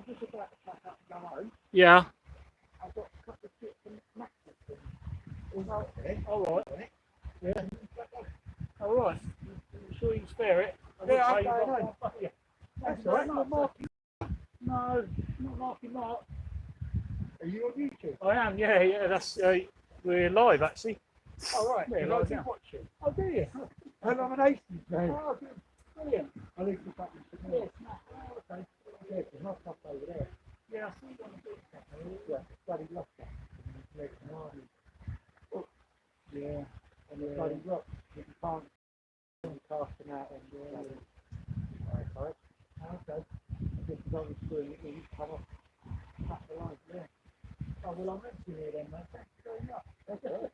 just about to pack up and go home. Yeah. I've got a couple of chips and matches. All right. Yeah. All right. You sure you can spare it? Yeah, I'm going home. Yeah. That's all right. Not Marky. No, not Marky Mark. Are you on YouTube? I am, yeah. That's we're live actually. Oh, right. Yeah, I live do now. watch it. Oh, do you? And I'm an Hastings fan. Oh, good. Brilliant. I live in Sutton. Yes. Oh, okay. Yeah, there's no stuff over there. Yeah, I see you on the beach. Yeah, bloody rock. Yeah, and the bloody rock. You can't cast them out on the right. Okay. I just got to screw it in, come off, cut the line there. Oh, well, I'm empty here then, mate. Thank you very much. That's all right.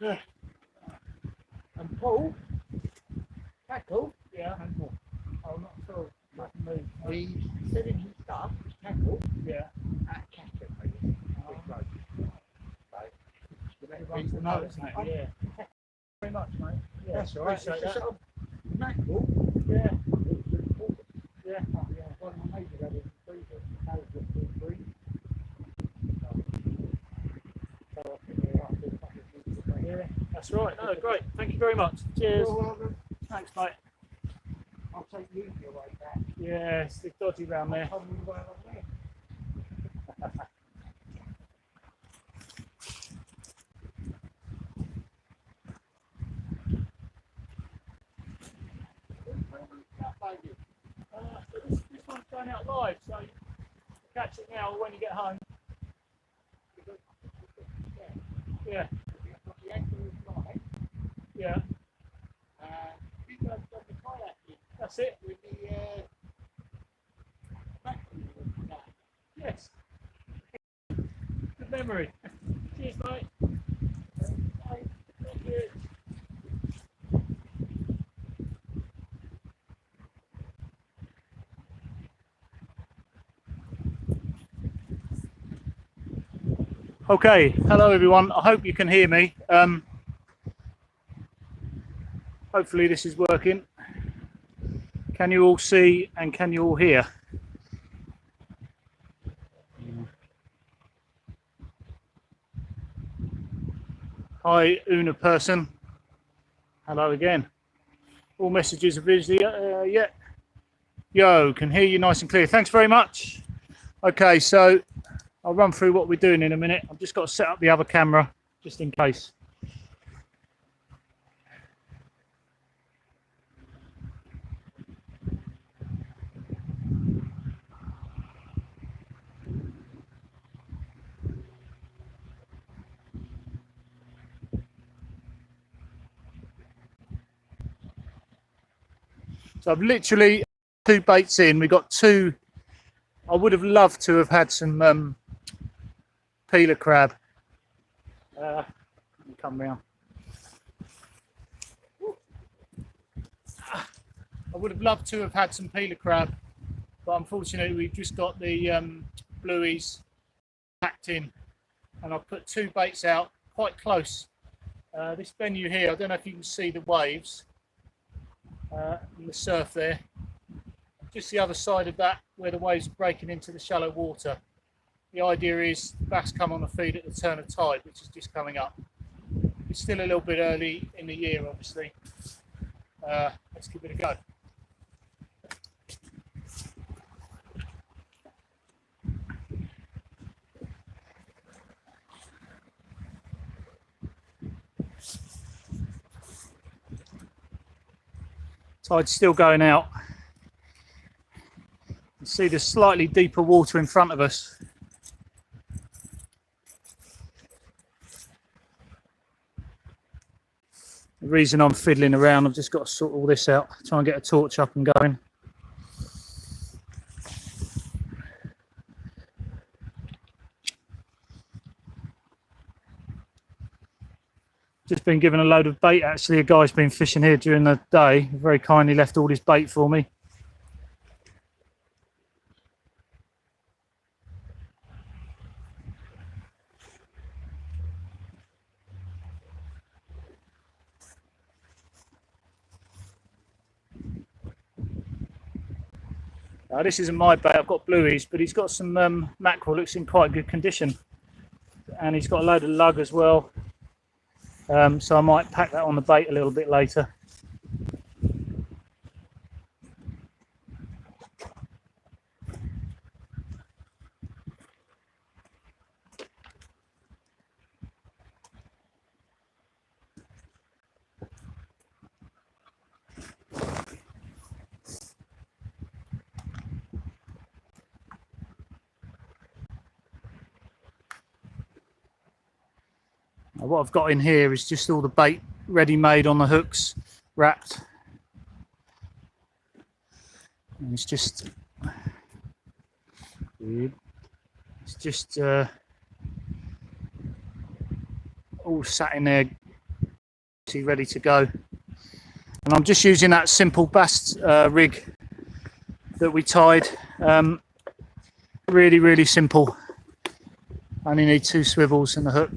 Yeah. And Paul, tackle, Yeah. and more. Oh, not at all. Nothing moved. He's selling his stuff, his tackle, Yeah. at Catcher, really. He's the note, isn't it? Yeah. Thank you very much, mate. Yeah. That's all right. Appreciate It's that. a sort of mackerel. Yeah. Yeah. One of my mates had it in the freezer. That was just too free. Yeah. That's right. No, great. Thank you very much. Cheers. You're welcome. Thanks, mate. I'll take you your way back. Yeah, it's a bit dodgy round there. I'll come right on there. So this one's going out live, so you catch it now or when you get home. Yeah. The anchor is live. Yeah. You guys got the kayaking That's it. with the mackerel. Yes. Good memory. Cheers, mate. Thank you. Okay, hello everyone. I hope you can hear me. Hopefully this is working. Can you all see and can you all hear? Hi, Una person. Hello again. All messages are busy. Yeah. Yo, can hear you nice and clear. Thanks very much. Okay, so I'll run through what we're doing in a minute. I've just got to set up the other camera just in case. So I've literally 2 baits in. We got 2. I would have loved to have had some peeler crab. Come round. I would have loved to have had some peeler crab, but unfortunately we've just got the blueies packed in, and I've put 2 baits out quite close. This venue here, I don't know if you can see the waves in the surf there. Just the other side of that, where the waves are breaking into the shallow water. The idea is the bass come on the feed at the turn of tide, which is just coming up. It's still a little bit early in the year, obviously. Let's give it a go. Tide's still going out. You see the slightly deeper water in front of us. The reason I'm fiddling around, I've just got to sort all this out, try and get a torch up and going. Just been given a load of bait. Actually, a guy's been fishing here during the day. He very kindly left all his bait for me. This isn't my bait, I've got blueies, but he's got some mackerel, looks in quite good condition. And he's got a load of lug as well. So I might pack that on the bait a little bit later. What I've got in here is just all the bait ready made on the hooks, wrapped. And it's just all sat in there, ready to go. And I'm just using that simple bass rig that we tied. Really simple. Only need 2 swivels and the hook.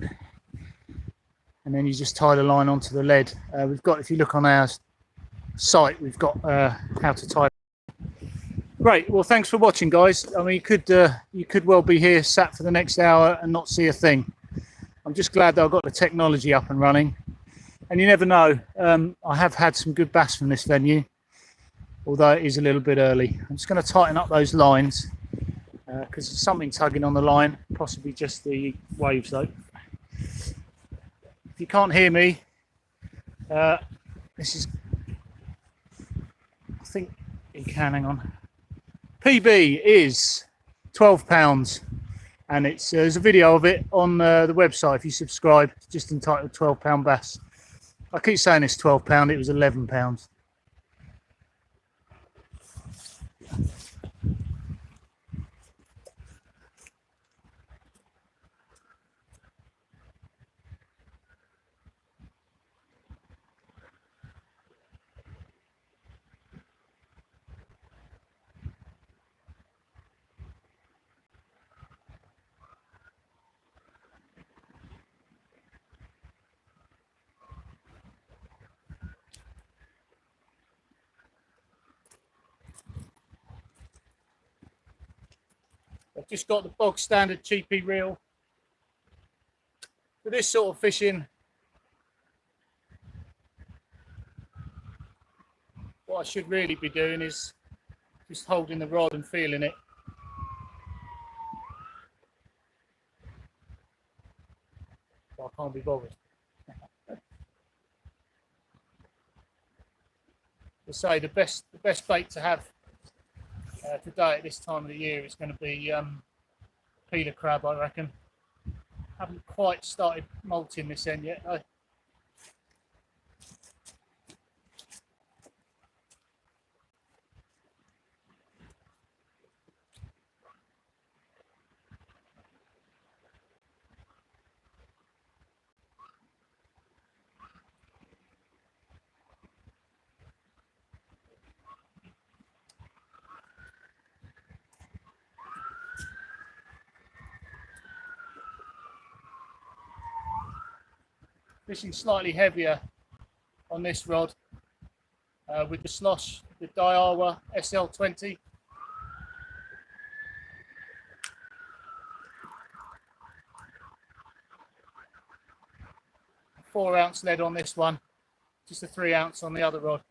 And then you just tie the line onto the lead. We've got, if you look on our site, we've got how to tie. Great. Well, thanks for watching, guys. I mean, you could well be here sat for the next hour and not see a thing. I'm just glad that I've got the technology up and running. And you never know. I have had some good bass from this venue, although it is a little bit early. I'm just going to tighten up those lines because there's something tugging on the line, possibly just the waves though. If you can't hear me, this is, I think you can, hang on. PB is £12, and there's a video of it on the website if you subscribe. It's just entitled £12 Bass. I keep saying it's £12, it was £11. I've just got the bog standard cheapy reel. For this sort of fishing, what I should really be doing is just holding the rod and feeling it. But I can't be bothered. To say the best bait to have today at this time of the year is going to be peeler crab, I reckon. Haven't quite started molting this end yet though. Fishing slightly heavier on this rod with the slosh, the Daiwa SL20. A 4-ounce lead on this one, just a 3-ounce on the other rod.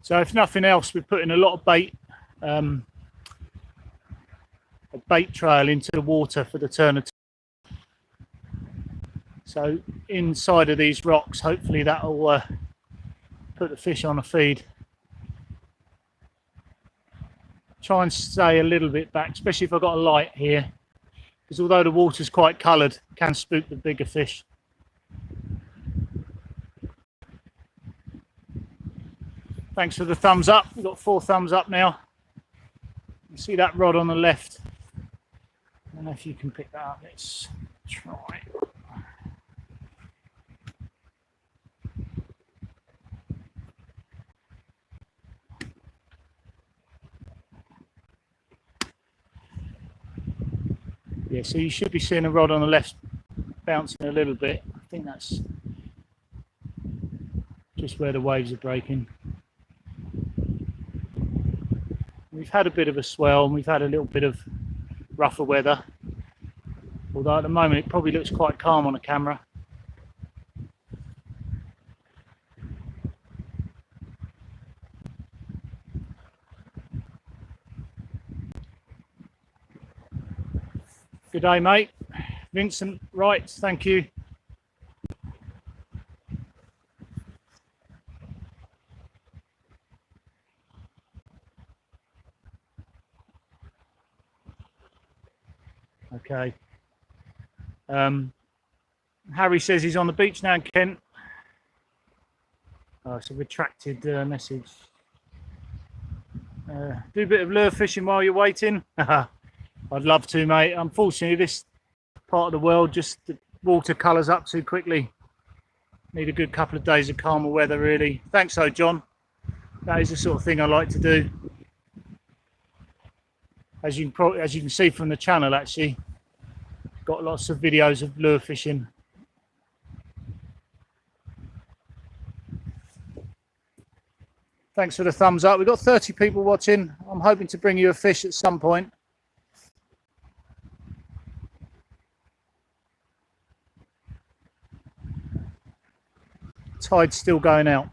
So if nothing else, we're putting a lot of bait bait trail into the water for the turn. So inside of these rocks, hopefully that'll put the fish on a feed. Try and stay a little bit back, especially if I've got a light here, because although the water's quite coloured, it can spook the bigger fish. Thanks for the thumbs up. We've got 4 thumbs up now. You see that rod on the left? I don't know if you can pick that up. Let's try. Yeah, so you should be seeing a rod on the left bouncing a little bit. I think that's just where the waves are breaking. We've had a bit of a swell and we've had a little bit of rougher weather. Although at the moment it probably looks quite calm on the camera. Good day, mate. Vincent Wright, thank you. Okay. Harry says he's on the beach now in Kent. Oh, it's a retracted message. Do a bit of lure fishing while you're waiting. I'd love to, mate. Unfortunately, this part of the world, just the water colours up too quickly. Need a good couple of days of calmer weather, really. Thanks, though, John. That is the sort of thing I like to do. As you can see from the channel, actually, got lots of videos of lure fishing. Thanks for the thumbs up. We've got 30 people watching. I'm hoping to bring you a fish at some point. Tide's still going out.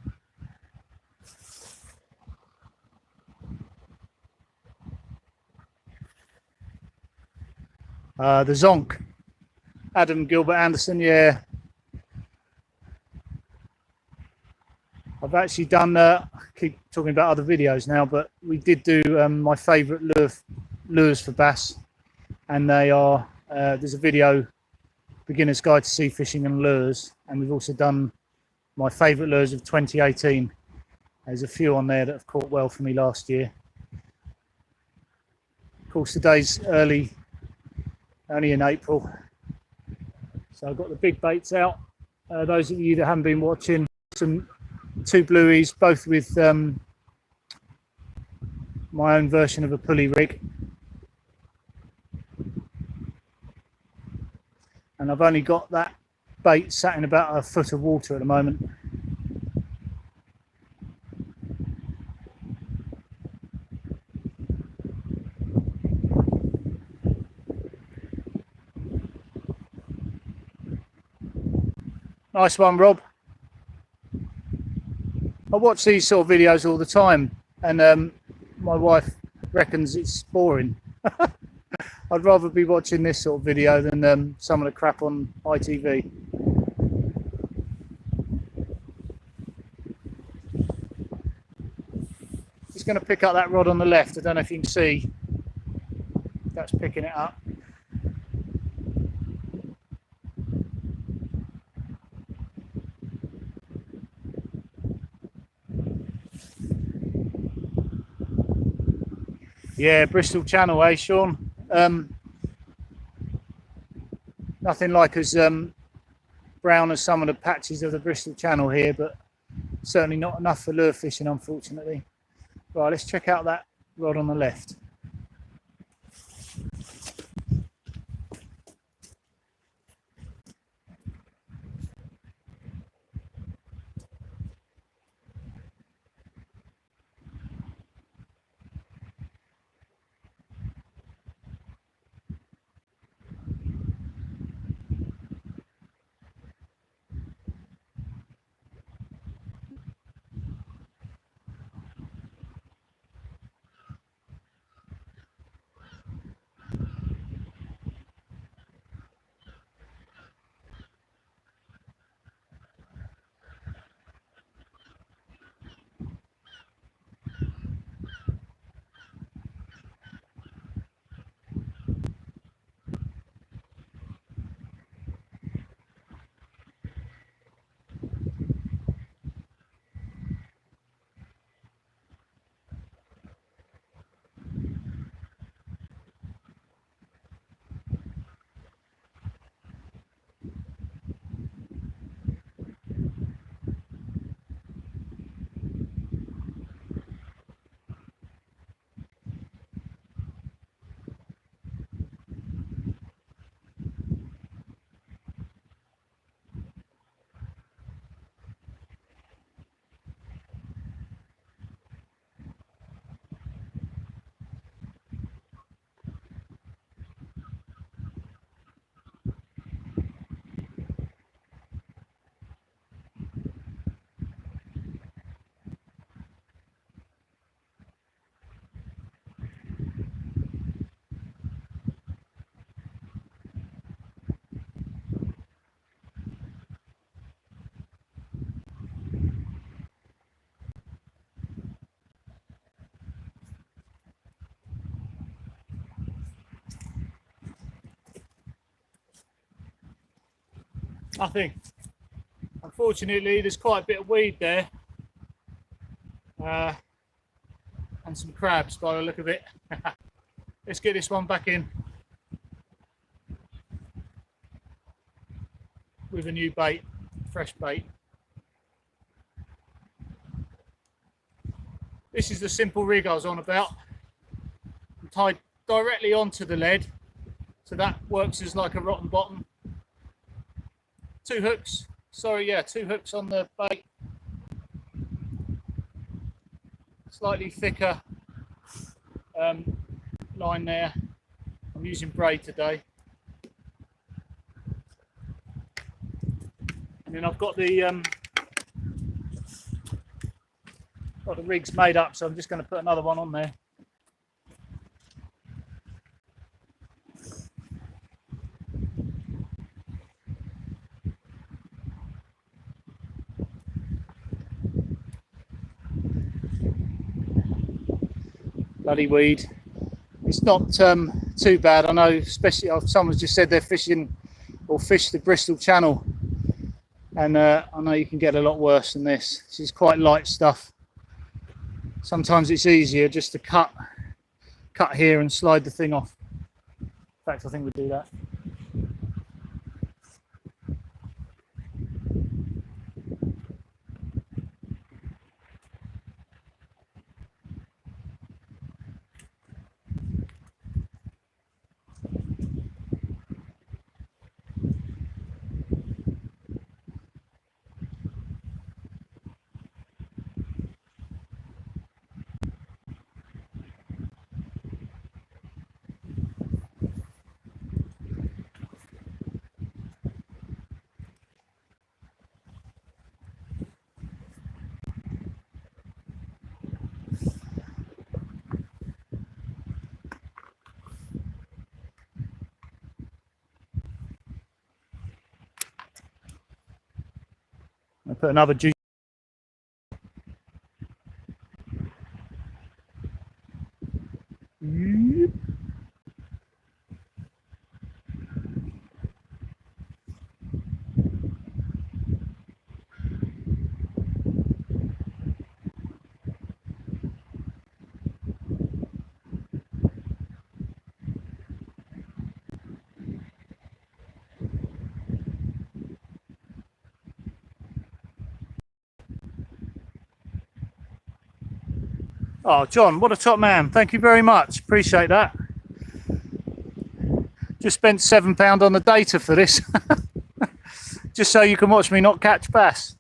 The Zonk. Adam Gilbert Anderson, yeah. I've actually done, I keep talking about other videos now, but we did do my favourite lures for bass. And they are, there's a video, Beginner's Guide to Sea Fishing and Lures. And we've also done my favourite lures of 2018. There's a few on there that have caught well for me last year. Of course, today's only in April. So I've got the big baits out. Those of you that haven't been watching, some 2 blueies, both with my own version of a pulley rig. And I've only got that bait sat in about a foot of water at the moment. Nice one, Rob. I watch these sort of videos all the time, and my wife reckons it's boring. I'd rather be watching this sort of video than some of the crap on ITV. Just going to pick up that rod on the left. I don't know if you can see. That's picking it up. Yeah, Bristol Channel, eh, Sean? Nothing like as brown as some of the patches of the Bristol Channel here, but certainly not enough for lure fishing, unfortunately. Right, let's check out that rod on the left. Nothing. Unfortunately, there's quite a bit of weed there. And some crabs by the look of it. Let's get this one back in with a new bait, fresh bait. This is the simple rig I was on about. I'm tied directly onto the lead, so that works as like a rotten bottom. Two hooks, two hooks on the bait. Slightly thicker line there. I'm using braid today. And then I've got the rigs made up, so I'm just going to put another one on there. Bloody weed. It's not too bad. I know, especially someone's just said they're fishing or fish the Bristol Channel, and I know you can get a lot worse than this. This is quite light stuff. Sometimes it's easier just to cut here and slide the thing off. In fact, I think we'll do that. I'll put another juice. Oh, John, what a top man. Thank you very much. Appreciate that. Just spent £7 on the data for this. Just so you can watch me not catch bass.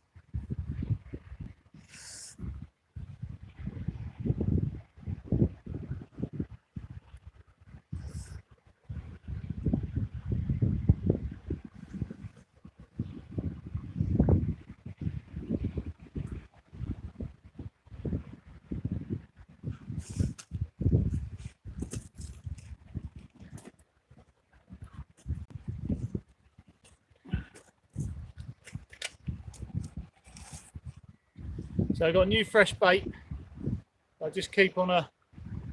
So I've got a new fresh bait. I just keep on a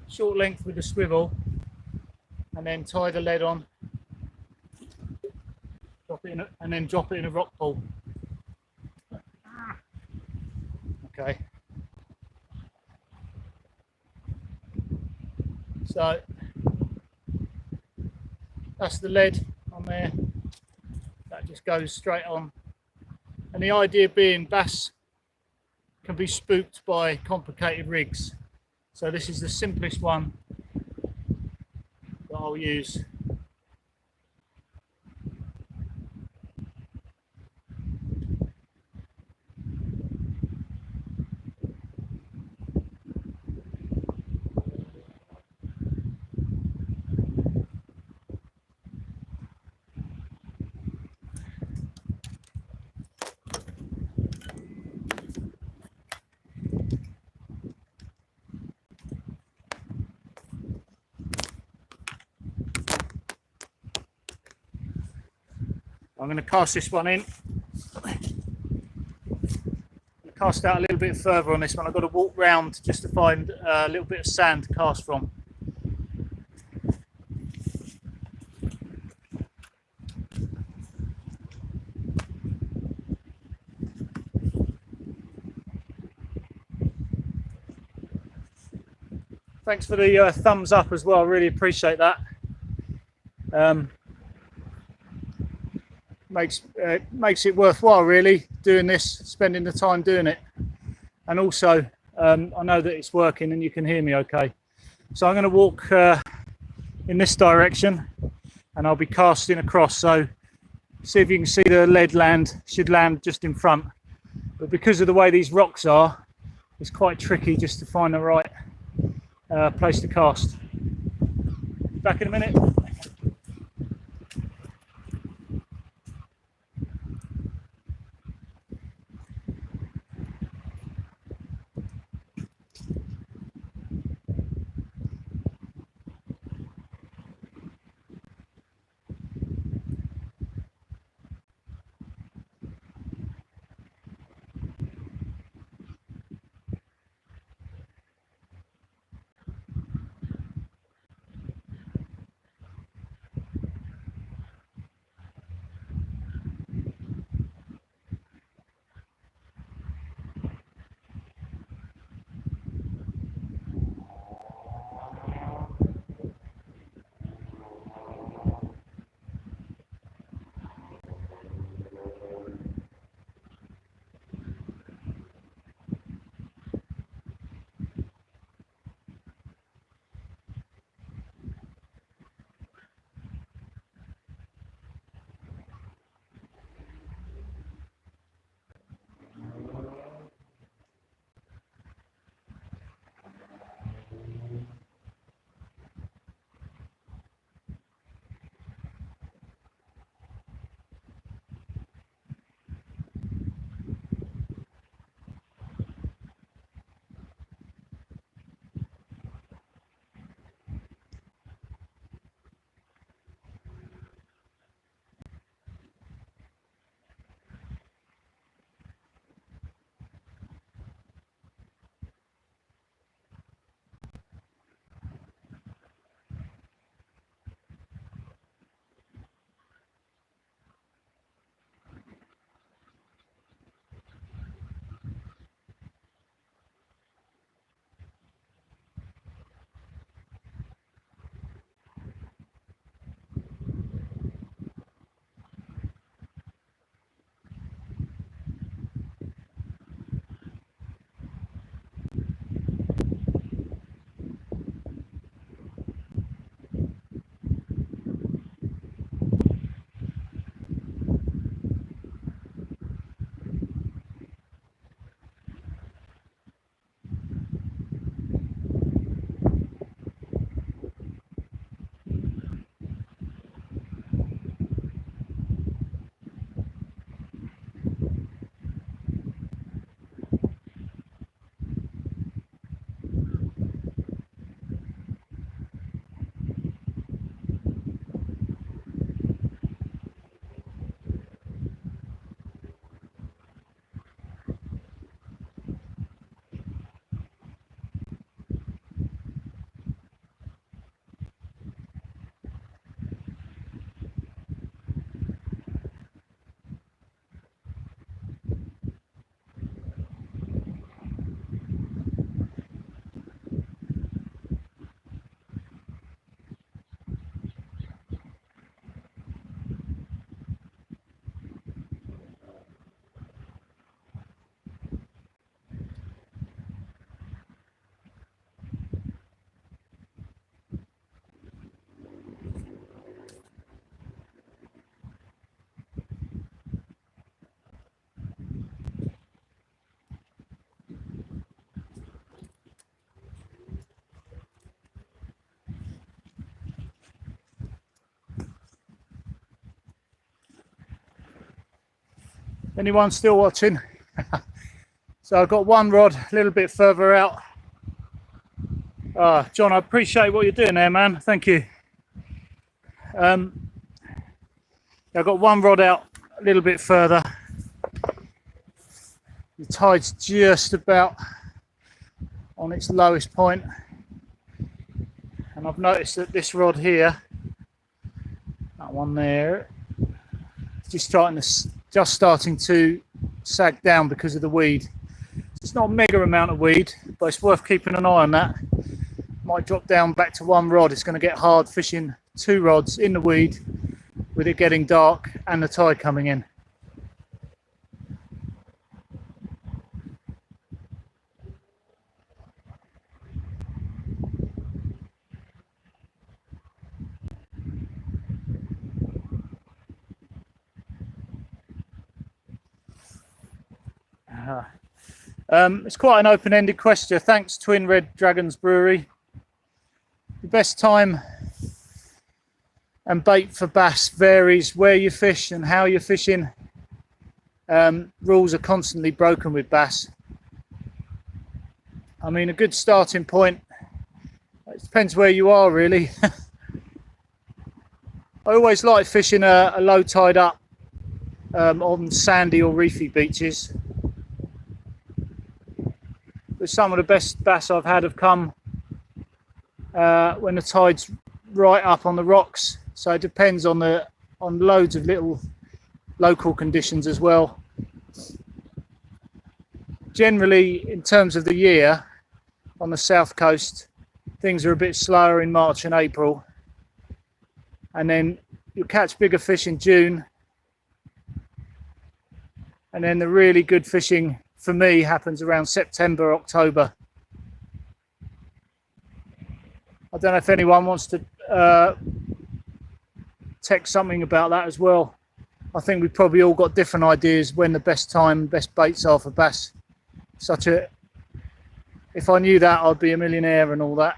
short length with the swivel and then tie the lead on, drop it in and then drop it in a rock pool. Okay. So that's the lead on there. That just goes straight on. And the idea being bass can be spooked by complicated rigs. So this is the simplest one that I'll use. I'm going to cast this one in. Cast out a little bit further on this one. I've got to walk round just to find a little bit of sand to cast from. Thanks for the thumbs up as well. Really appreciate that. Makes it worthwhile, really, doing this, spending the time doing it. And also, I know that it's working and you can hear me okay. So I'm going to walk in this direction and I'll be casting across. So see if you can see the lead land, should land just in front. But because of the way these rocks are, it's quite tricky just to find the right place to cast. Back in a minute. Anyone still watching? So I've got one rod a little bit further out. John, I appreciate what you're doing there, man. Thank you. I've got one rod out a little bit further. The tide's just about on its lowest point. And I've noticed that this rod here, that one there, is just starting to sag down because of the weed. It's not a mega amount of weed, but it's worth keeping an eye on that. Might drop down back to one rod. It's going to get hard fishing two rods in the weed with it getting dark and the tide coming in. It's quite an open-ended question. Thanks, Twin Red Dragons Brewery. The best time and bait for bass varies where you fish and how you're fishing. Rules are constantly broken with bass. I mean, a good starting point, it depends where you are really. I always like fishing a low tide up on sandy or reefy beaches. But some of the best bass I've had have come when the tide's right up on the rocks. So it depends on loads of little local conditions as well. Generally, in terms of the year, on the south coast, things are a bit slower in March and April. And then you'll catch bigger fish in June. And then the really good fishing for me happens around September, October. I don't know if anyone wants to text something about that as well. I think we've probably all got different ideas when the best time, best baits are for bass. If I knew that, I'd be a millionaire and all that.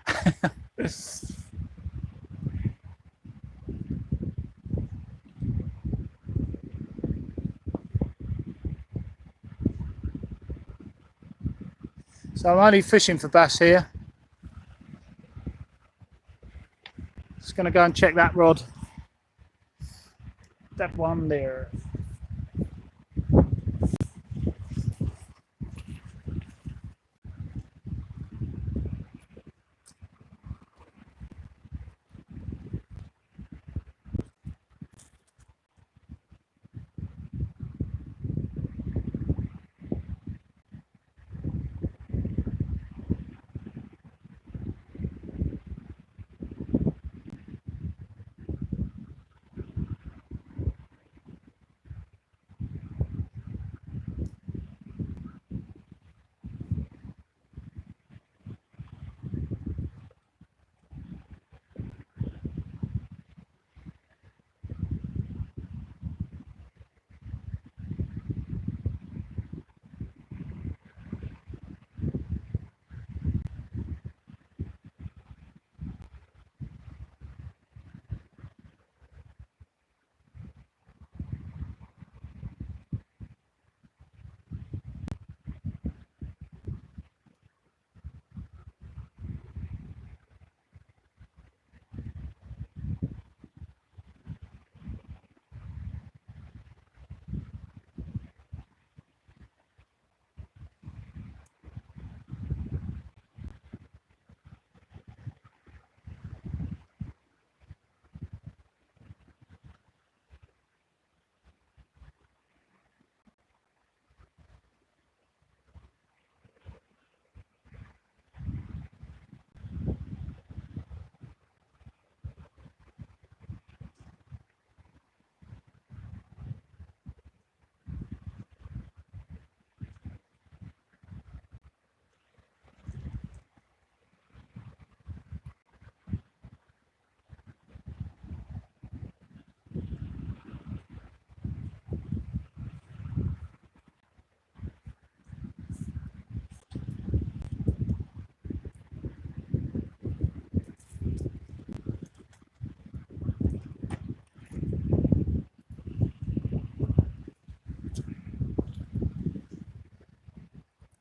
So I'm only fishing for bass here. Just going to go and check that rod. That one there.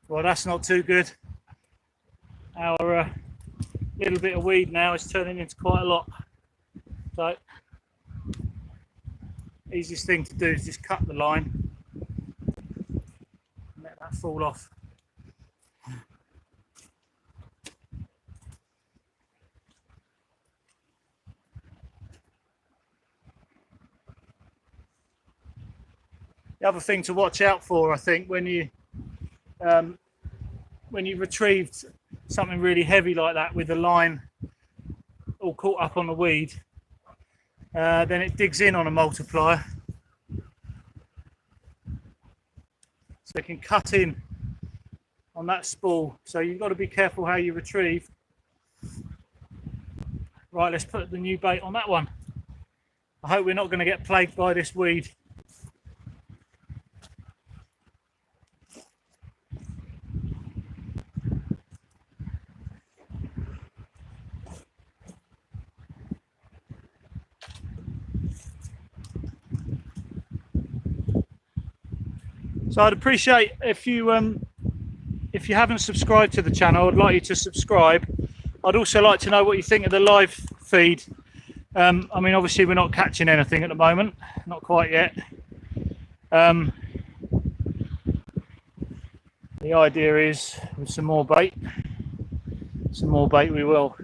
Well, that's not too good. Our little bit of weed now is turning into quite a lot. So, easiest thing to do is just cut the line and let that fall off. The other thing to watch out for, I think, when you retrieved something really heavy like that with the line all caught up on the weed, then it digs in on a multiplier, so it can cut in on that spool. So you've got to be careful how you retrieve. Right, let's put the new bait on that one. I hope we're not going to get plagued by this weed. So I'd appreciate if you haven't subscribed to the channel, I'd like you to subscribe. I'd also like to know what you think of the live feed. I mean, obviously we're not catching anything at the moment, not quite yet. The idea is with some more bait we will.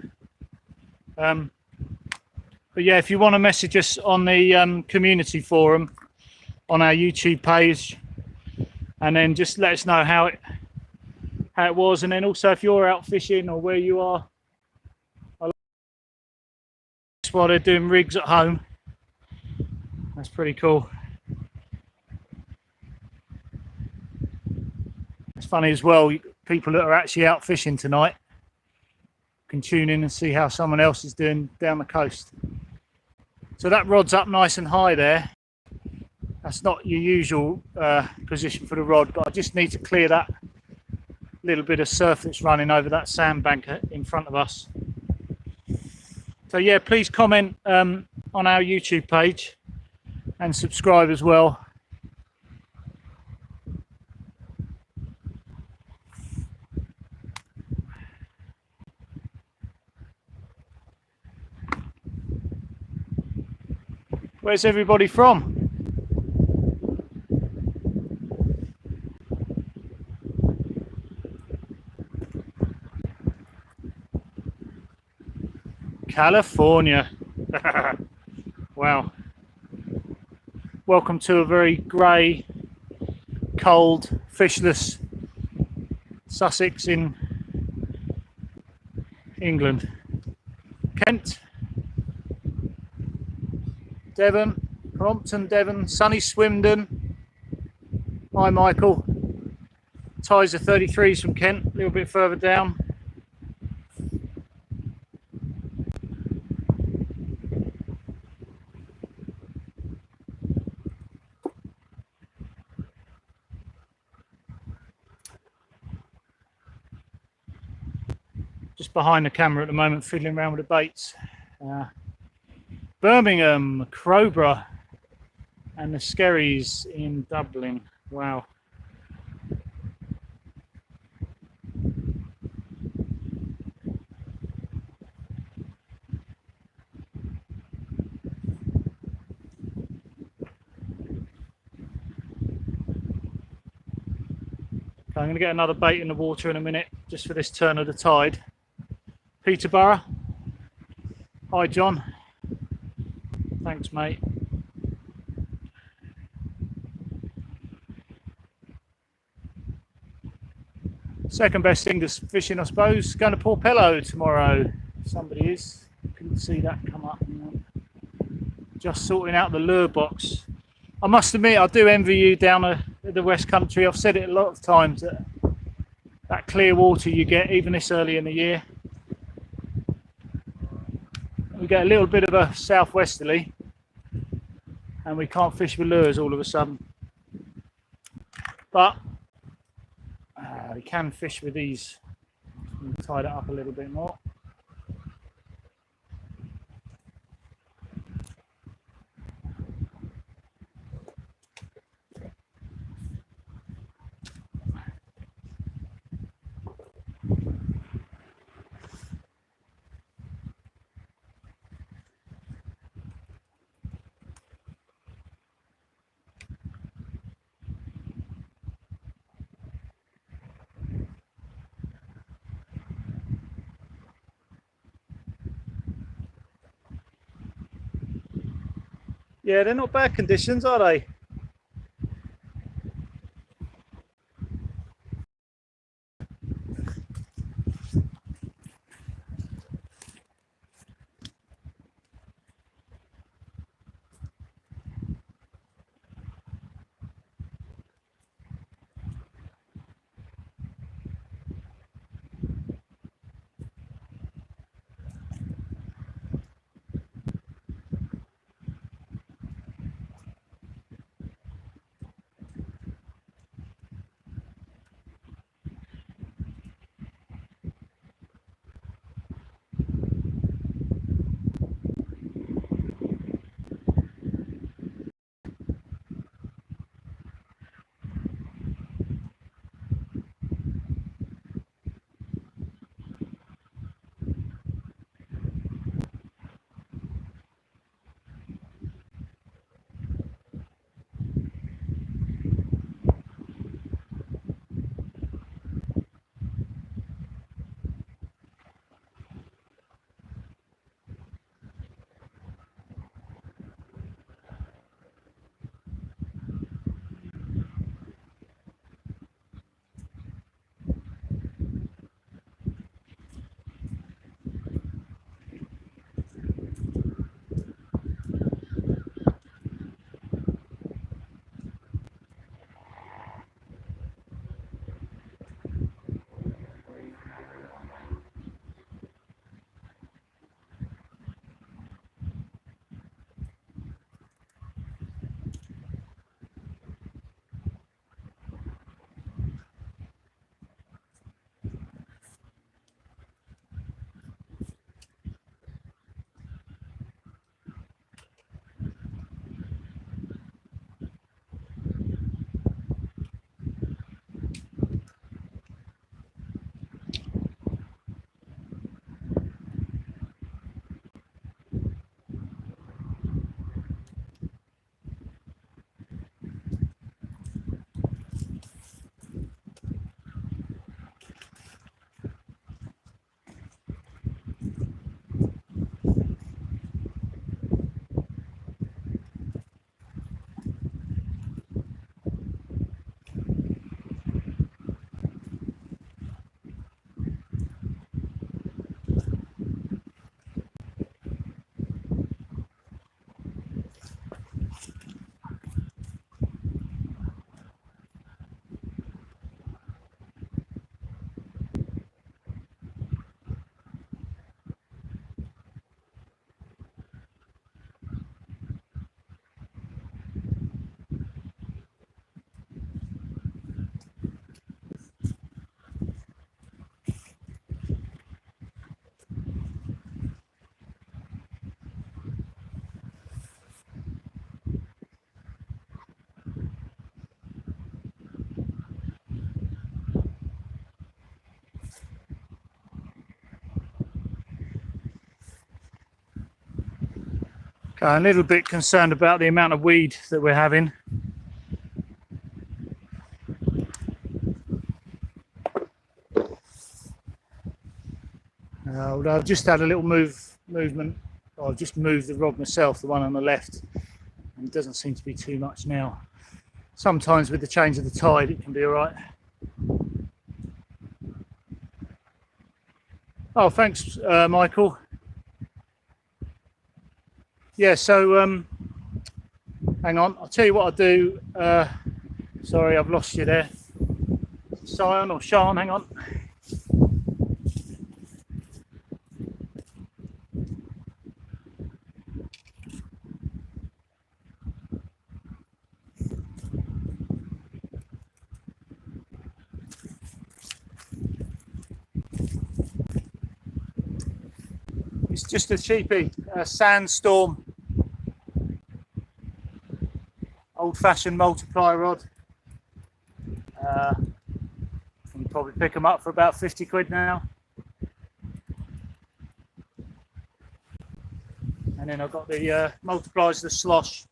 But yeah, if you want to message us on the community forum on our YouTube page, and then just let us know how it was, and then also if you're out fishing or where you are while they're doing rigs at home. That's pretty cool. It's funny as well, people that are actually out fishing tonight can tune in and see how someone else is doing down the coast. So that rod's up nice and high there. That's not your usual position for the rod, but I just need to clear that little bit of surf that's running over that sandbank in front of us. So yeah, please comment on our YouTube page and subscribe as well. Where's everybody from? California. Wow. Welcome to a very grey, cold, fishless Sussex in England. Kent, Devon, Crompton, Devon, sunny Swindon. Hi Michael. Ties are 33s from Kent, a little bit further down. Just behind the camera at the moment, fiddling around with the baits. Birmingham, Crowborough, and the Skerries in Dublin. Wow. I'm going to get another bait in the water in a minute, just for this turn of the tide. Peterborough. Hi, John. Thanks, mate. Second best thing to fishing, I suppose. Going to Porpello tomorrow. Somebody is. Couldn't see that come up. Just sorting out the lure box. I must admit, I do envy you down the West Country. I've said it a lot of times, that clear water you get, even this early in the year. We get a little bit of a southwesterly and we can't fish with lures all of a sudden. But we can fish with these. Tie that up a little bit more. Yeah, they're not bad conditions, are they? A little bit concerned about the amount of weed that we're having. Although I've just had a little movement. I've just moved the rod myself, the one on the left, and it doesn't seem to be too much now. Sometimes with the change of the tide it can be alright. Oh, thanks Michael. Yeah, so hang on, I'll tell you what I'll do. Sorry, I've lost you there. Sion or Sean, hang on. It's just a cheapie, a sandstorm, old-fashioned multiplier rod. You can probably pick them up for about 50 quid now. And then I've got the multipliers, the slosh.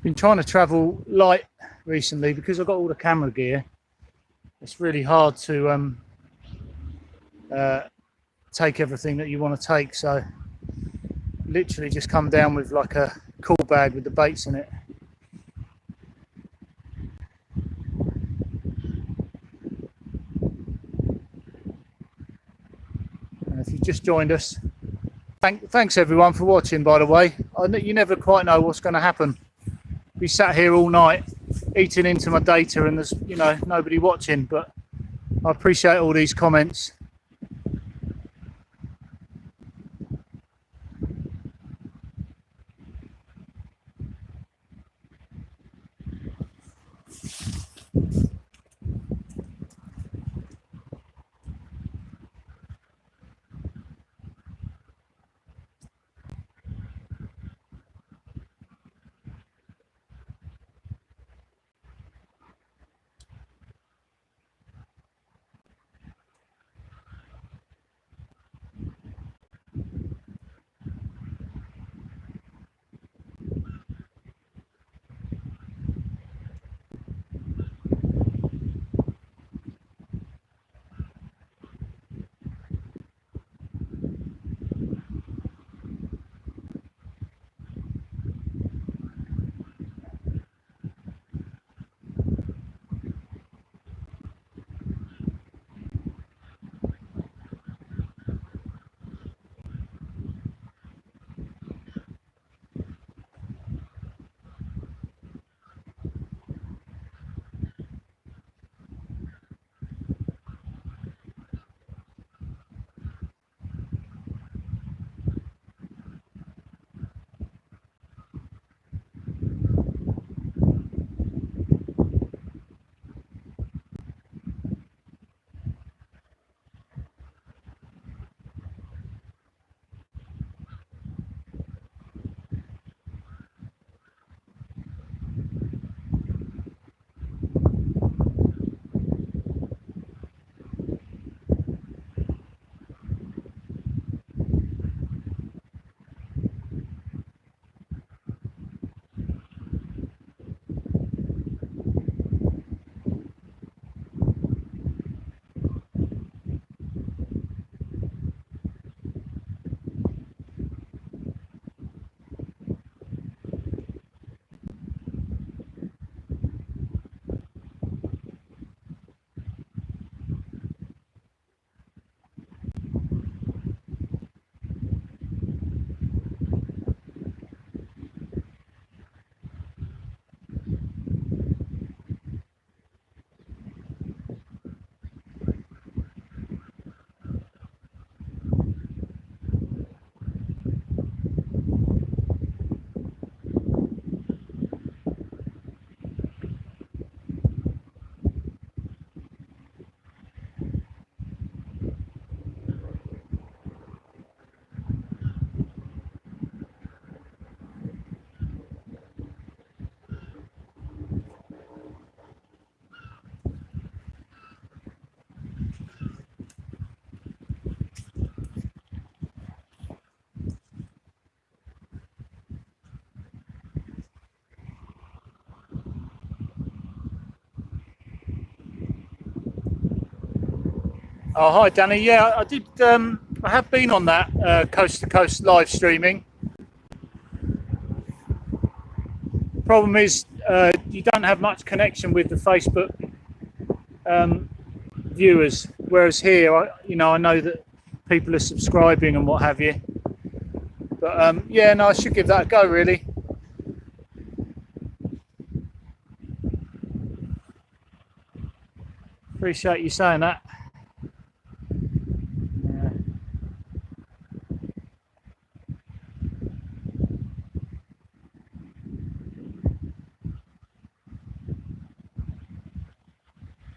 Been trying to travel light recently because I've got all the camera gear. It's really hard to take everything that you want to take, so literally just come down with like a cool bag with the baits in it. And if you just joined us, thanks everyone for watching, by the way. You never quite know what's going to happen. We sat here all night eating into my data and there's, you know, nobody watching, but I appreciate all these comments. Oh, hi, Danny. Yeah, I did. I have been on that coast to coast live streaming. Problem is, you don't have much connection with the Facebook viewers, whereas here, I know that people are subscribing and what have you. But yeah, no, I should give that a go, really. Appreciate you saying that. Yeah.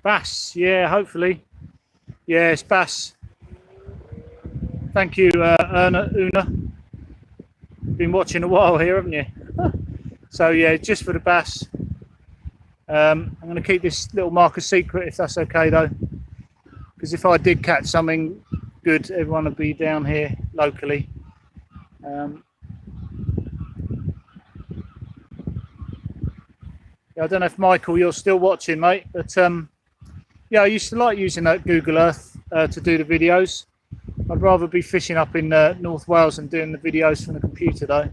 Bass, yeah, hopefully. Yeah, it's bass. Thank you, Una. Been watching a while here, haven't you? So yeah, just for the bass. I'm going to keep this little mark a secret if that's okay, though, because if I did catch something good, everyone would be down here locally. I don't know if Michael, you're still watching, mate, but yeah, I used to like using that Google Earth to do the videos. I'd rather be fishing up in North Wales and doing the videos from the computer, though.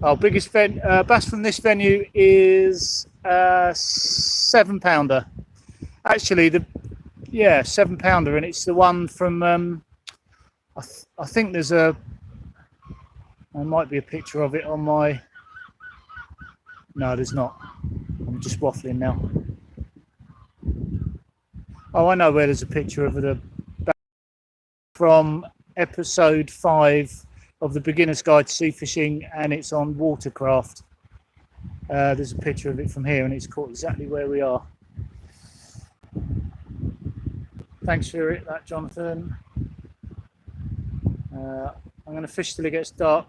Oh, biggest bass from this venue is 7-pounder. Actually, yeah, 7-pounder, and it's the one from. I think there might be a picture of it on my. No, there's not. I'm just waffling now. Oh, I know where there's a picture of the from episode 5 of the Beginner's Guide to Sea Fishing, and it's on watercraft. There's a picture of it from here, and it's caught exactly where we are. Thanks for it, that Jonathan. I'm going to fish till it gets dark.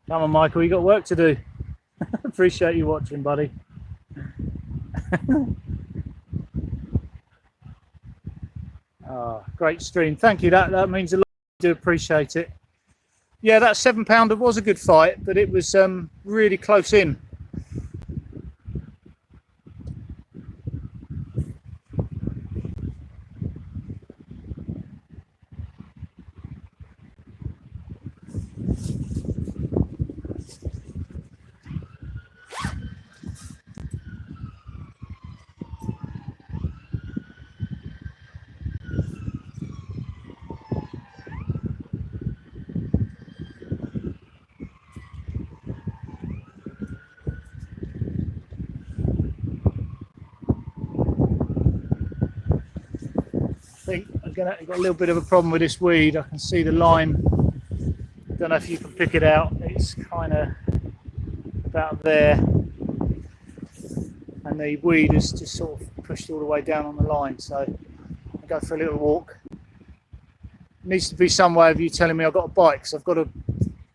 Come on, Michael, you got work to do. Appreciate you watching, buddy. Oh, great stream. Thank you. That means a lot. I do appreciate it. Yeah, that 7-pounder was a good fight, but it was really close in. I think I've got a little bit of a problem with this weed. I can see the line. Don't know if you can pick it out. It's kind of about there, and the weed is just sort of pushed all the way down on the line. So I go for a little walk. Needs to be some way of you telling me I've got a bite, because I've got to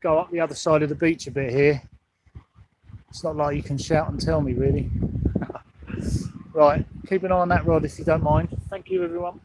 go up the other side of the beach a bit here. It's not like you can shout and tell me, really. Right, keep an eye on that rod if you don't mind. Thank you, everyone.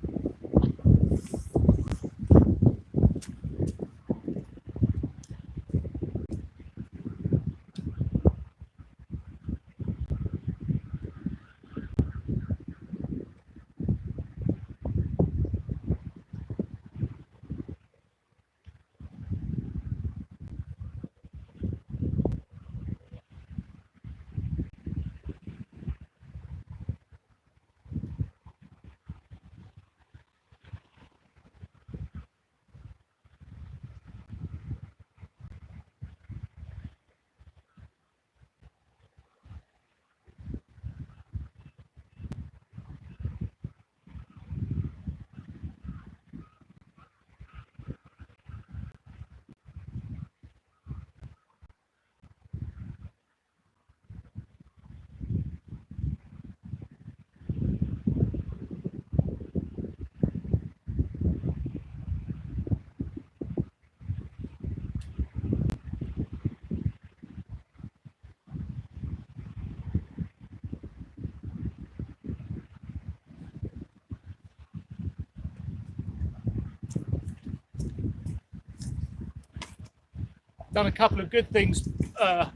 done a couple of good things. I've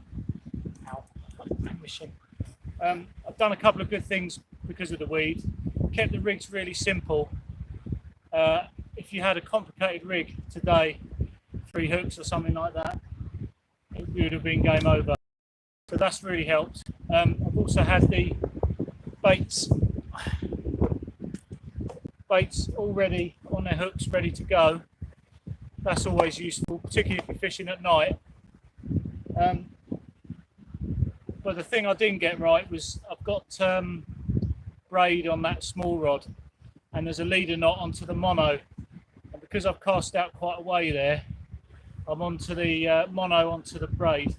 done a couple of good things because of the weed. Kept the rigs really simple. If you had a complicated rig today, 3 hooks or something like that, it would have been game over. So that's really helped. I've also had the baits already on their hooks, ready to go. That's always useful, particularly if you're fishing at night. But the thing I didn't get right was I've got braid on that small rod, and there's a leader knot onto the mono. And because I've cast out quite a way there, I'm onto the mono onto the braid,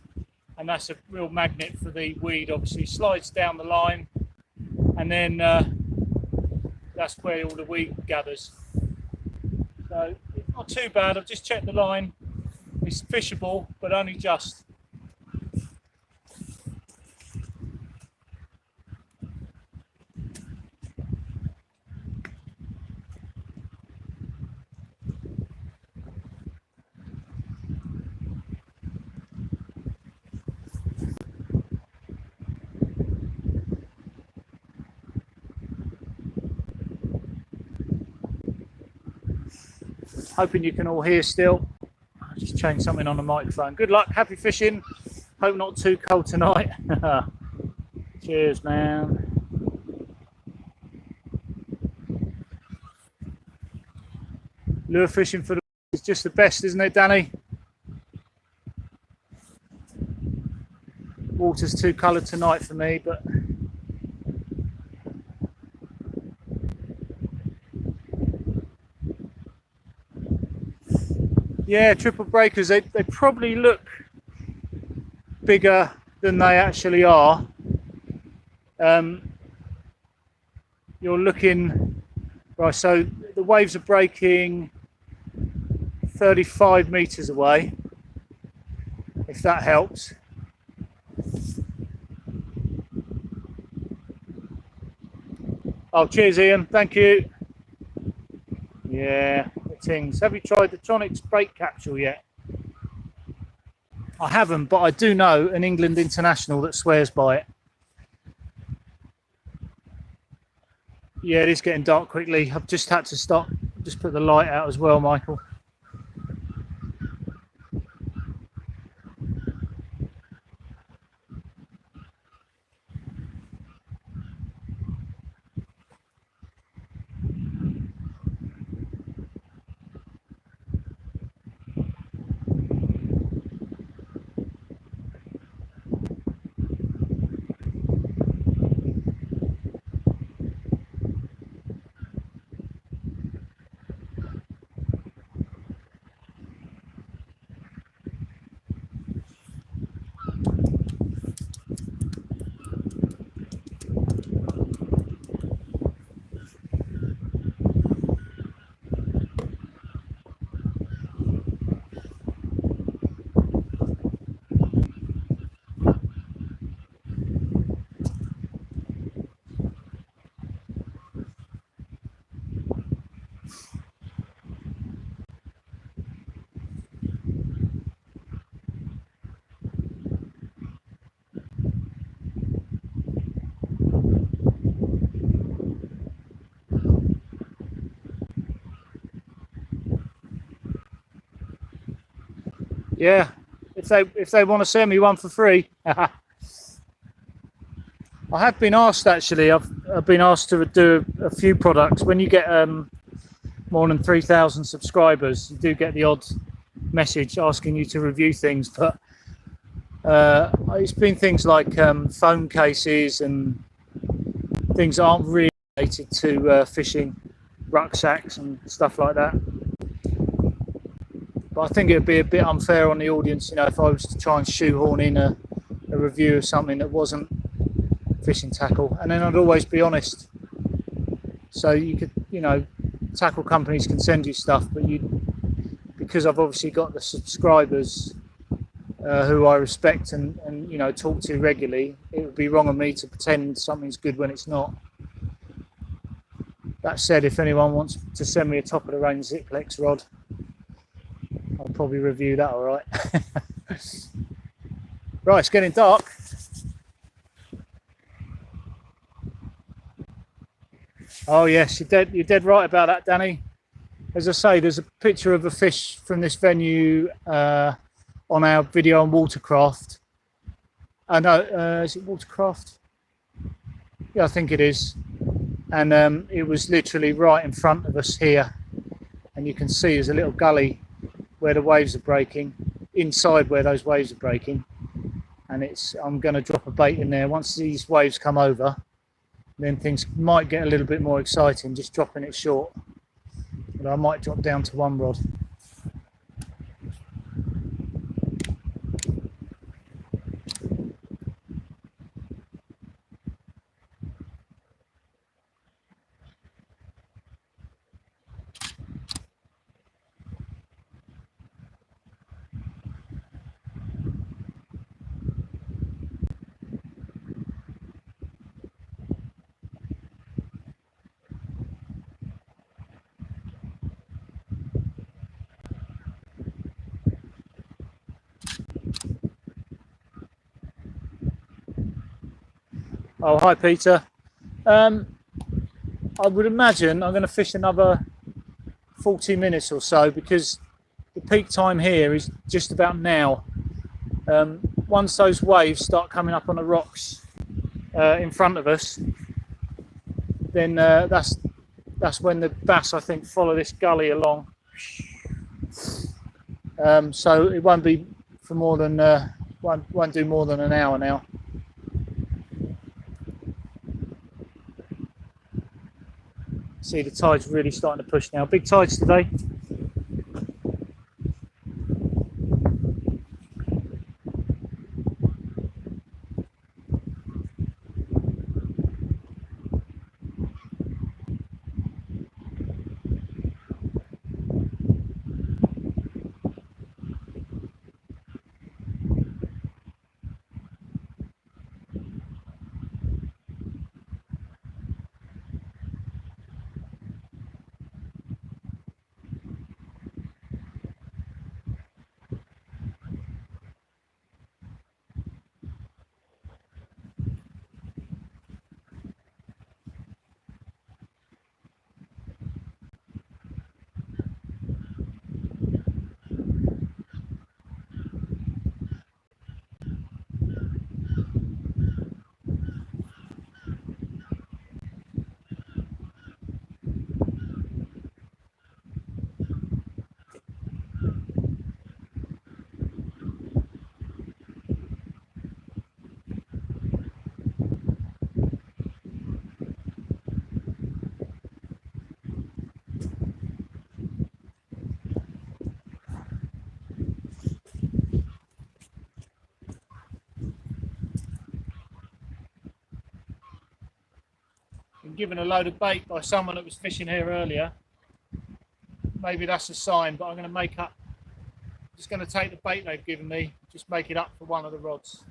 and that's a real magnet for the weed. Obviously, slides down the line, and then that's where all the weed gathers. So it's not too bad. I've just checked the line. It's fishable, but only just. Hoping you can all hear still. I'll just change something on the microphone. Good luck, happy fishing. Hope not too cold tonight. Cheers, man. Lure fishing for the is just the best, isn't it, Danny? Water's too coloured tonight for me, but yeah, triple breakers, they probably look bigger than they actually are. You're looking, right, so the waves are breaking 35 metres away, if that helps. Oh, cheers, Ian, thank you. Yeah. Things. Have you tried the Tronix brake capsule yet? I haven't, but I do know an England international that swears by it. Yeah, it is getting dark quickly. I've just had to stop. Just put the light out as well, Michael. Yeah, if they want to send me one for free. I have been asked, actually. I've been asked to do a few products. When you get more than 3,000 subscribers, you do get the odd message asking you to review things. But it's been things like phone cases and things that aren't really related to fishing, rucksacks and stuff like that. But I think it would be a bit unfair on the audience, you know, if I was to try and shoehorn in a review of something that wasn't fishing tackle. And then I'd always be honest. So you could, you know, tackle companies can send you stuff, but because I've obviously got the subscribers who I respect and you know, talk to regularly, it would be wrong of me to pretend something's good when it's not. That said, if anyone wants to send me a top of the range Ziplex rod, I'll probably review that, all right. Right, it's getting dark. Oh yes, you're dead right about that, Danny. As I say, there's a picture of a fish from this venue on our video on watercraft. I know, is it watercraft? Yeah, I think it is. And it was literally right in front of us here. And you can see there's a little gully where the waves are breaking, inside where those waves are breaking. And I'm going to drop a bait in there. Once these waves come over, then things might get a little bit more exciting, just dropping it short. But I might drop down to one rod. Oh, hi Peter. I would imagine I'm going to fish another 40 minutes or so because the peak time here is just about now. Once those waves start coming up on the rocks in front of us, then that's when the bass, I think, follow this gully along. So it won't be for more than won't do more than an hour now. See, the tide's really starting to push now. Big tides today. Been given a load of bait by someone that was fishing here earlier. Maybe that's a sign, but I'm going to make up. Just going to take the bait they've given me, just make it up for one of the rods.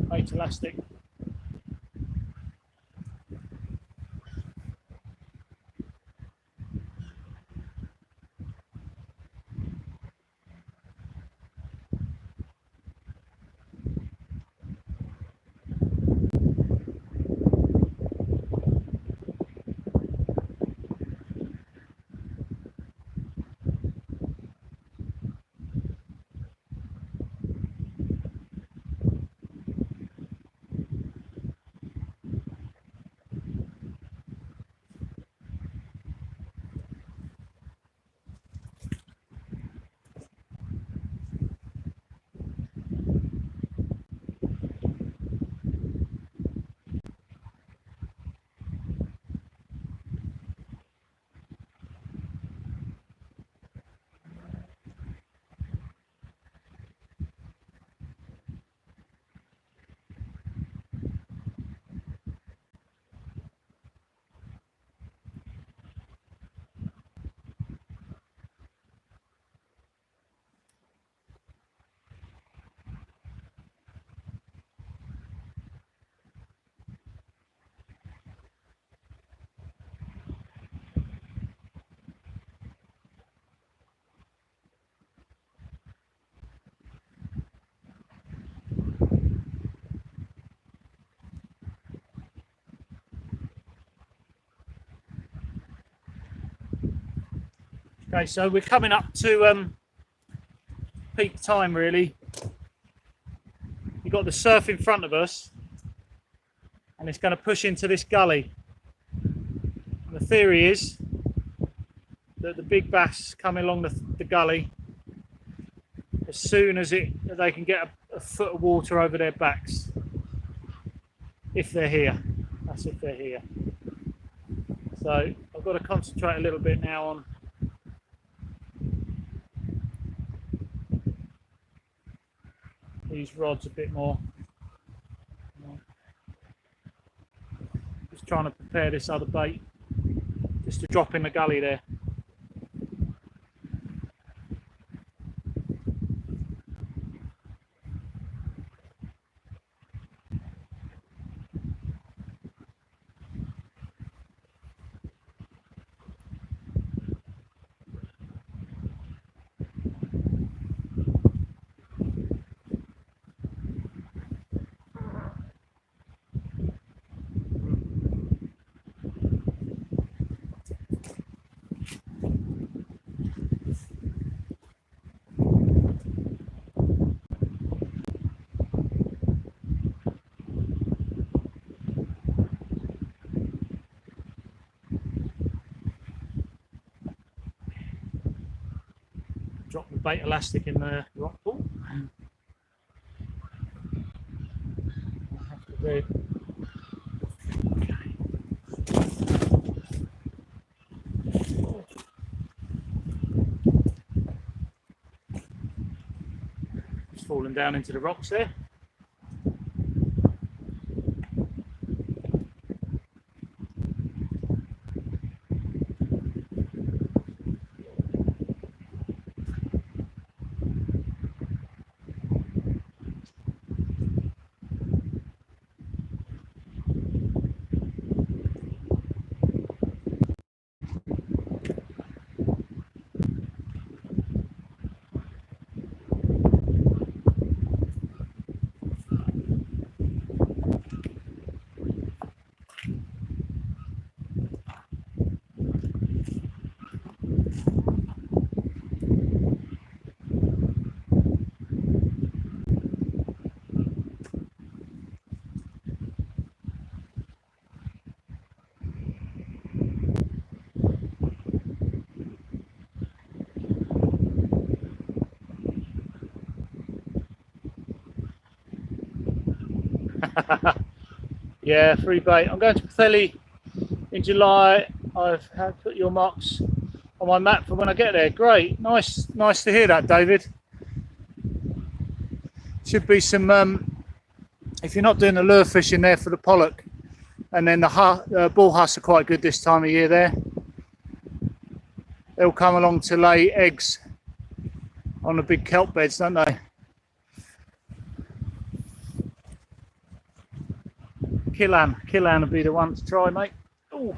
Bait elastic. Okay, so we're coming up to peak time really. You've got the surf in front of us and it's going to push into this gully. And the theory is that the big bass coming along the gully, as soon as they can get a foot of water over their backs, if they're here. That's if they're here. So I've got to concentrate a little bit now on these rods a bit more. Just trying to prepare this other bait just to drop in the gully there. Drop the bait elastic in the rock pool. Okay. Just falling down into the rocks there. Yeah, free bait. I'm going to Pwllheli in July. I've put your marks on my map for when I get there. Great, nice to hear that, David. Should be some, if you're not doing the lure fishing there for the pollock, and then the bull huss are quite good this time of year there. They'll come along to lay eggs on the big kelp beds, don't they? Killan will be the one to try, mate. Ooh.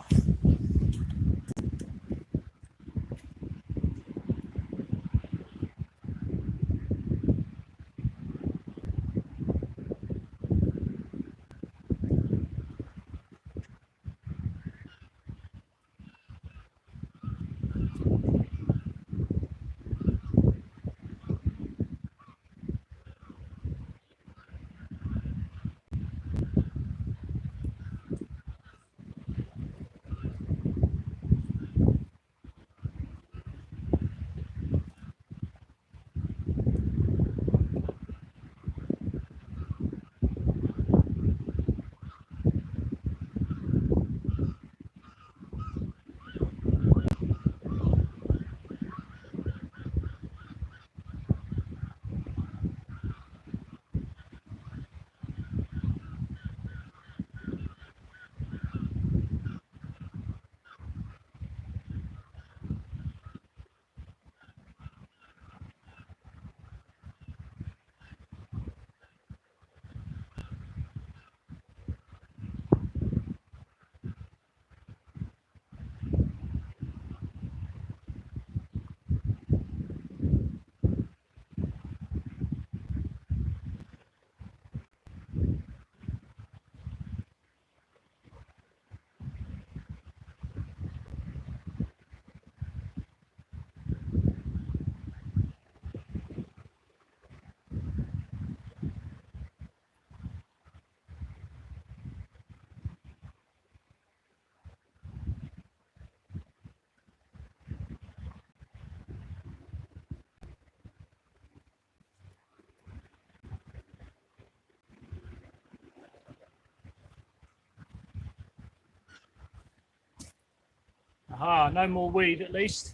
Aha, no more weed at least.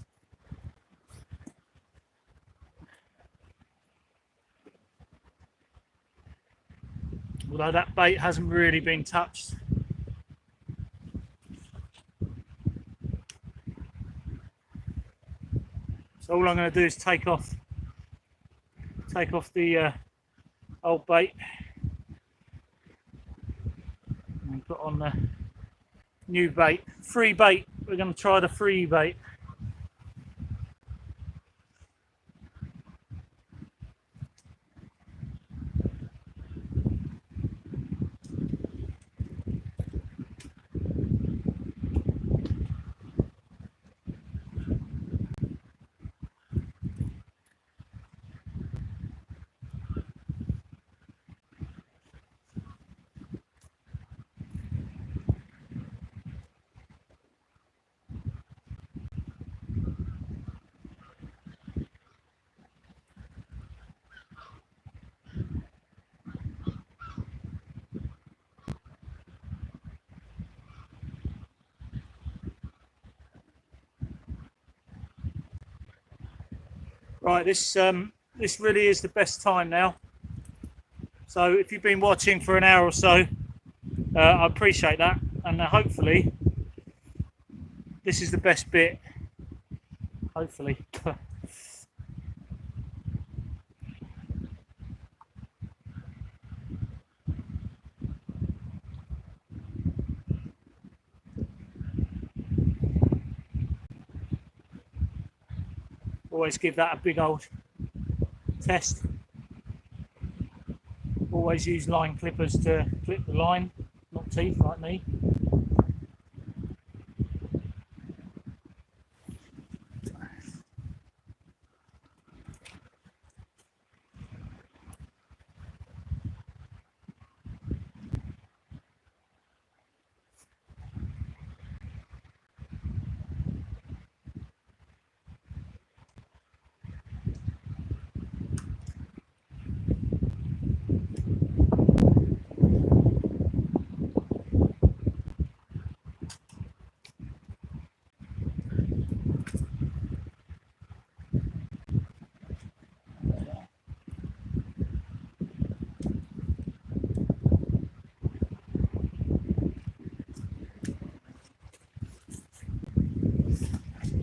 Although that bait hasn't really been touched. So all I'm going to do is take off the old bait and put on the new bait. Free bait. We're going to try the free bait. Right, this really is the best time now. So if you've been watching for an hour or so, I appreciate that, and hopefully this is the best bit. Hopefully. Always give that a big old test. Always use line clippers to clip the line, not teeth like me.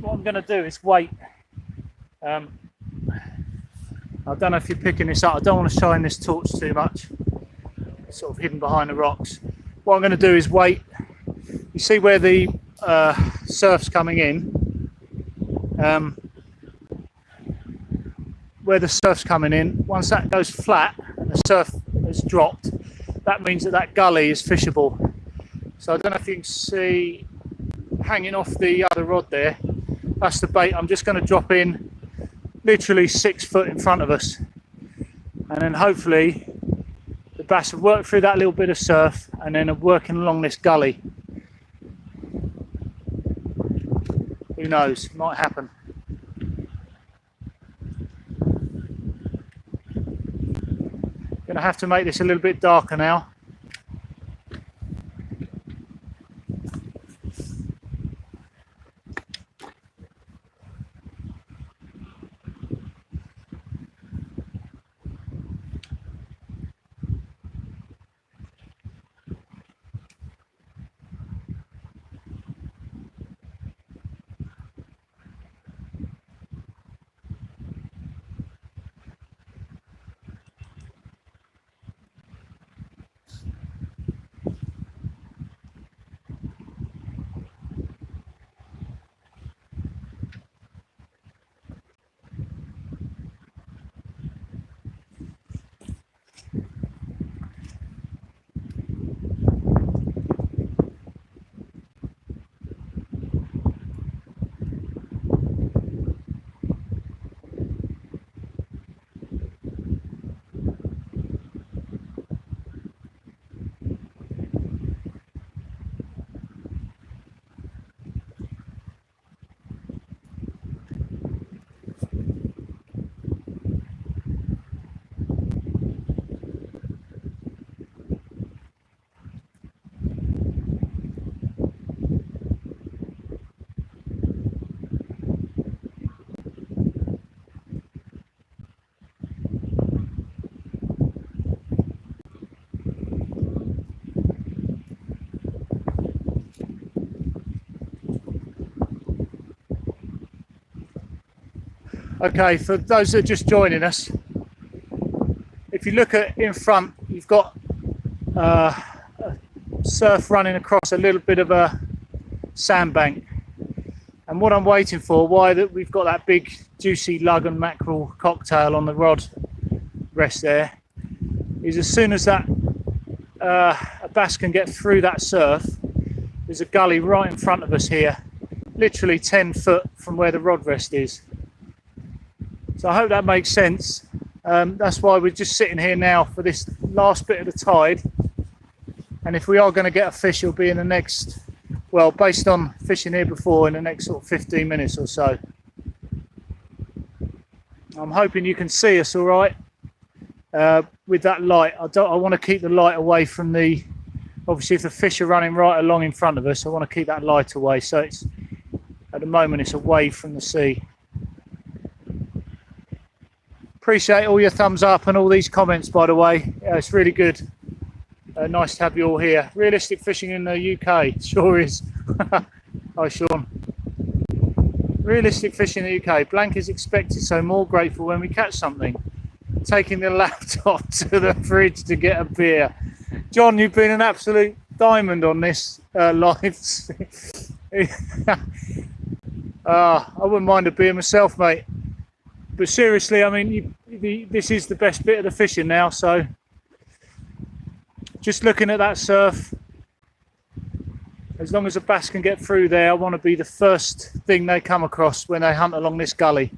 What I'm going to do is wait. I don't know if you're picking this up. I don't want to shine this torch too much. It's sort of hidden behind the rocks. What I'm going to do is wait. You see where the surf's coming in? Where the surf's coming in, once that goes flat and the surf has dropped, that means that that gully is fishable. So I don't know if you can see hanging off the other rod there, that's the bait. I'm just going to drop in literally 6 foot in front of us, and then hopefully the bass will work through that little bit of surf and then are working along this gully. Who knows, might happen. Gonna have to make this a little bit darker now. Okay, for those that are just joining us, if you look at in front, you've got surf running across a little bit of a sandbank. And what I'm waiting for, why that we've got that big juicy lug and mackerel cocktail on the rod rest there, is as soon as that a bass can get through that surf, there's a gully right in front of us here, literally 10 foot from where the rod rest is. So I hope that makes sense. That's why we're just sitting here now for this last bit of the tide. And if we are going to get a fish, it'll be in the next, well, based on fishing here before, in the next sort of 15 minutes or so. I'm hoping you can see us all right with that light. I want to keep the light away from the, obviously if the fish are running right along in front of us, I want to keep that light away. So it's, at the moment, it's away from the sea. Appreciate all your thumbs up and all these comments, by the way. It's really good. Nice to have you all here. Realistic fishing in the UK, sure is. Hi, Sean. Realistic fishing in the UK. Blank is expected, so more grateful when we catch something. Taking the laptop to the fridge to get a beer. John, you've been an absolute diamond on this live. I wouldn't mind a beer myself, mate. But seriously, I mean, this is the best bit of the fishing now, so just looking at that surf, as long as a bass can get through there, I want to be the first thing they come across when they hunt along this gully.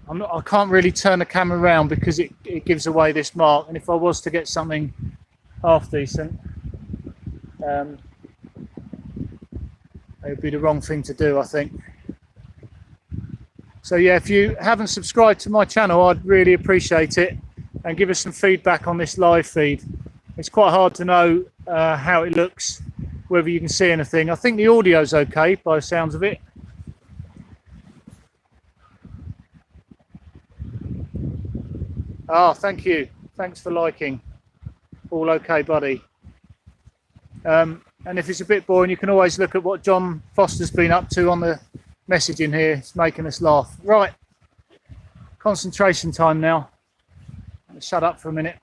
I can't really turn the camera around because it gives away this mark, and if I was to get something half decent, it would be the wrong thing to do, I think. So yeah, if you haven't subscribed to my channel, I'd really appreciate it, and give us some feedback on this live feed. It's quite hard to know how it looks, whether you can see anything. I think the audio's okay by the sounds of it. Oh, thank you. Thanks for liking. All okay, buddy. And if it's a bit boring, you can always look at what John Foster's been up to on the messaging here. It's making us laugh. Right, concentration time now. Shut up for a minute.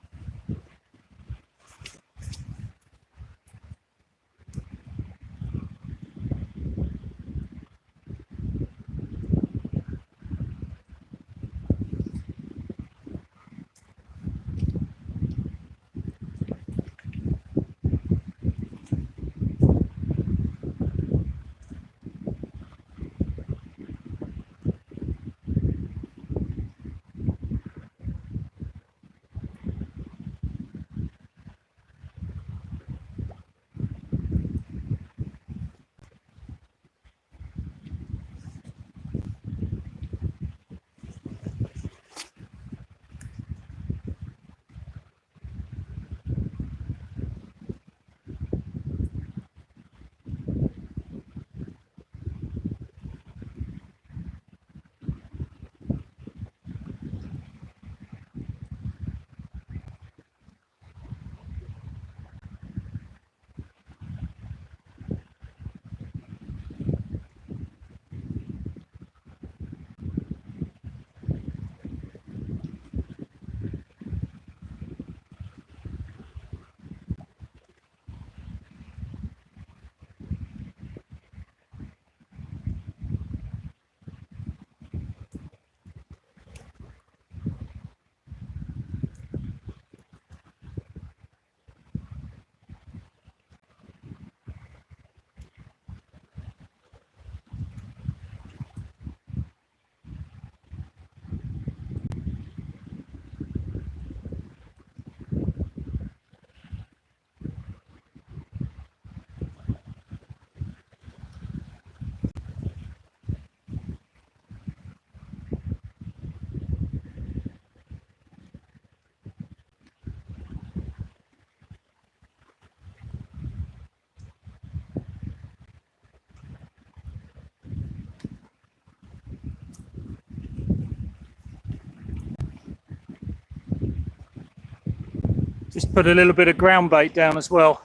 Just put a little bit of ground bait down as well,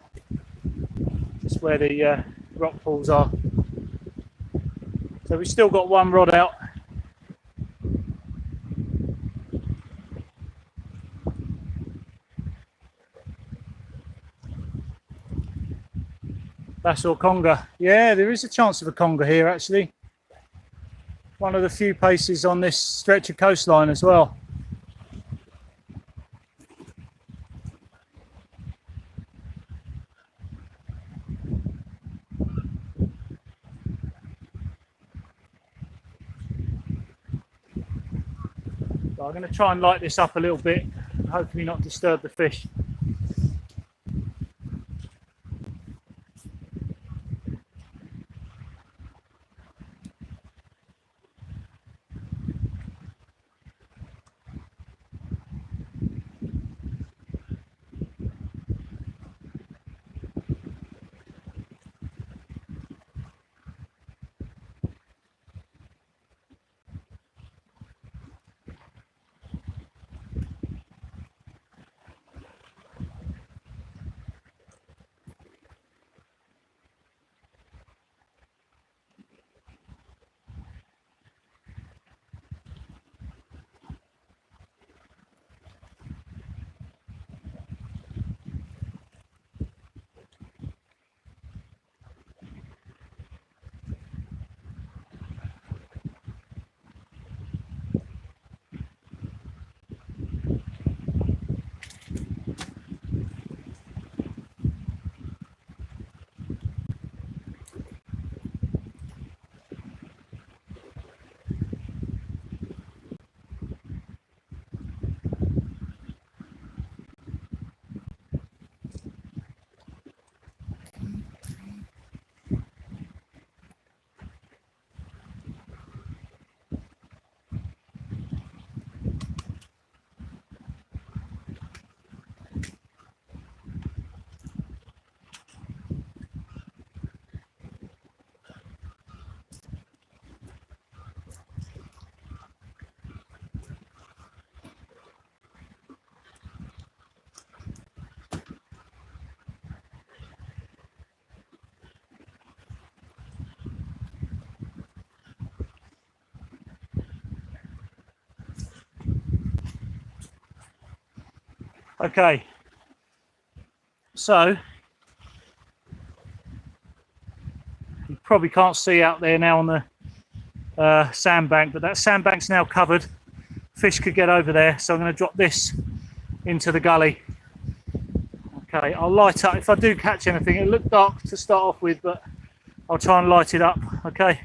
just where the rock pools are. So we've still got one rod out. Bass or conger. Yeah, there is a chance of a conger here actually. One of the few places on this stretch of coastline as well. So I'm going to try and light this up a little bit and hopefully not disturb the fish. Okay, so you probably can't see out there now on the sandbank, but that sandbank's now covered. Fish could get over there, so I'm going to drop this into the gully. Okay, I'll light up. If I do catch anything, it'll look dark to start off with, but I'll try and light it up, okay?